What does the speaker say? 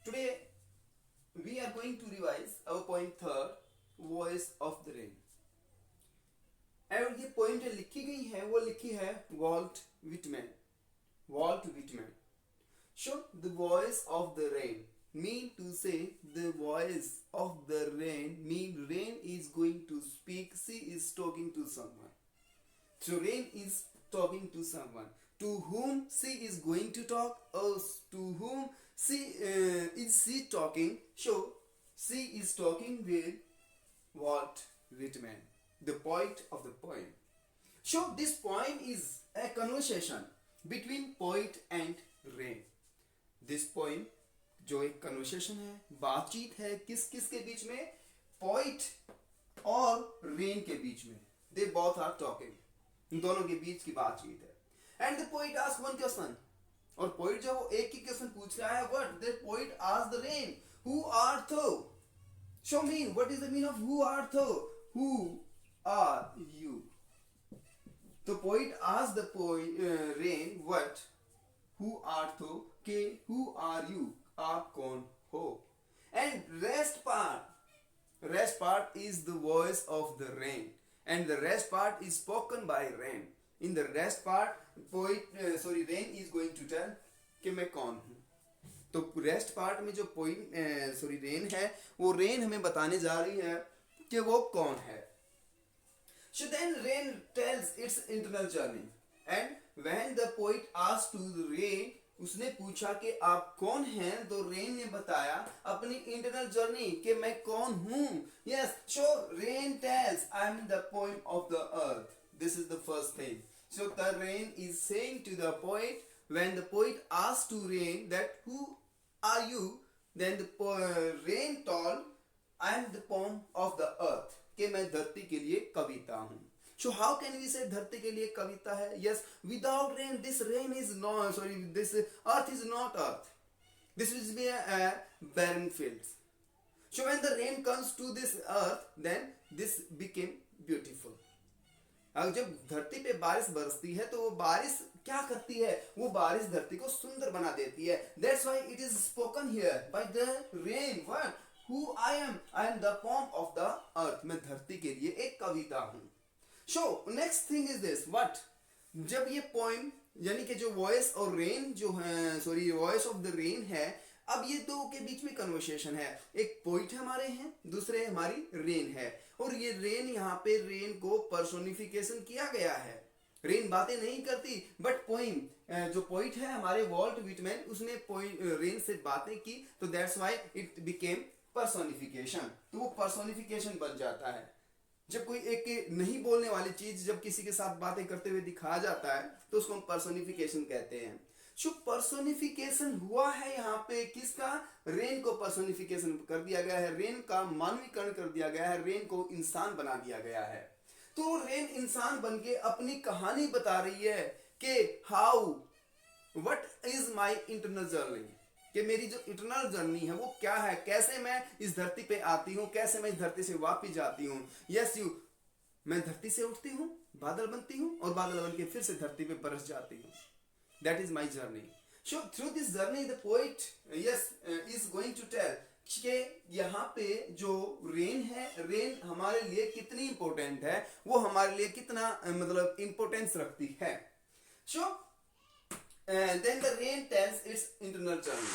Today we are going to revise our point third, voice of the rain. और ये point लिखी गई है वो लिखी है Walt Whitman. Walt Whitman. So the voice of the rain mean to say the voice of the rain mean rain is going to speak. She is talking to someone. So rain is talking to someone. To whom she is going to talk, or to whom she is she talking? So she is talking with Walt Whitman, the poet of the poem. So this poem is a conversation between poet and rain. This poem जो एक conversation है, बातचीत है किस किस के बीच में, poet और rain के बीच में. They both are talking. इन दोनों के बीच की बातचीत है. And the poet asks one question. और poet जो वो एक ही question पूछ रहा है. What? The poet asks the rain, who art thou? Show me what is the meaning of who art thou? Who are you? The poet asks the rain what? Who art thou? के who are you? आप कौन हो? And rest part is the voice of the rain, and the rest part is spoken by rain. In the rest part, rain is going to tell कि मैं कौन हूँ. तो rest part में जो रेन है वो रेन हमें बताने जा रही है कि वो कौन है. So then rain tells its internal journey, and when the poet asked to the rain, उसने पूछा कि आप कौन हैं, तो रेन ने बताया अपनी इंटरनल जर्नी कि मैं कौन हूँ. Yes, so rain tells I am the poem of the earth. This is the first thing. So the rain is saying to the poet, when the poet asked to rain that who are you, then the rain told I am the poem of the earth, कि मैं धरती के लिए कविता हूँ. So how can we say धरती के लिए कविता है? Yes, without rain, this earth is not earth. This will be a barren field. So when the rain comes to this earth, then this became beautiful. अब जब धरती पे बारिश बरसती है तो वो बारिश क्या करती है? वो बारिश धरती को सुंदर बना देती है. That's why it is spoken here by the rain. What? Who I am the poem of the earth. मैं धरती के लिए एक कविता हूँ. So next thing is this. What? जब ये poem यानी कि जो voice और rain जो है voice of the rain है, अब ये दो के बीच में कन्वर्सेशन है. एक पोइट हमारे हैं, दूसरे हमारी रेन है. और ये रेन यहाँ पे रेन को पर्सोनिफिकेशन किया गया है. रेन बातें नहीं करती, बट पोइम जो पोइट है हमारे वॉल्ट विटमैन, उसने रेन से बातें की, तो that's why it became personification. तो वो पर्सोनिफिकेशन बन जाता है. जब कोई एक नहीं बोलने वाली चीज जब किसी के साथ बातें करते हुए दिखाया जाता है तो उसको हम पर्सोनिफिकेशन कहते हैं. जो पर्सोनिफिकेशन हुआ है यहाँ पे किसका? रेन को पर्सोनिफिकेशन कर दिया गया है. रेन का मानवीकरण कर दिया गया है. रेन को इंसान बना दिया गया है. तो रेन इंसान बन के अपनी कहानी बता रही है कि what is my internal journey, कि मेरी जो इंटरनल जर्नी है वो क्या है, कैसे मैं इस धरती पे आती हूँ, कैसे मैं इस धरती से वापस जाती हूँ. मैं धरती से उठती हूँ, बादल बनती हूँ और बादल बन के फिर से धरती पे बरस जाती हूँ. That is my journey. So through this journey the poet is going to tell कि यहाँ पे जो रेन है, रेन हमारे लिए कितनी इंपॉर्टेंट है, वो हमारे लिए कितना मतलब इंपॉर्टेंस रखती है. So then the rain tells its internal journey.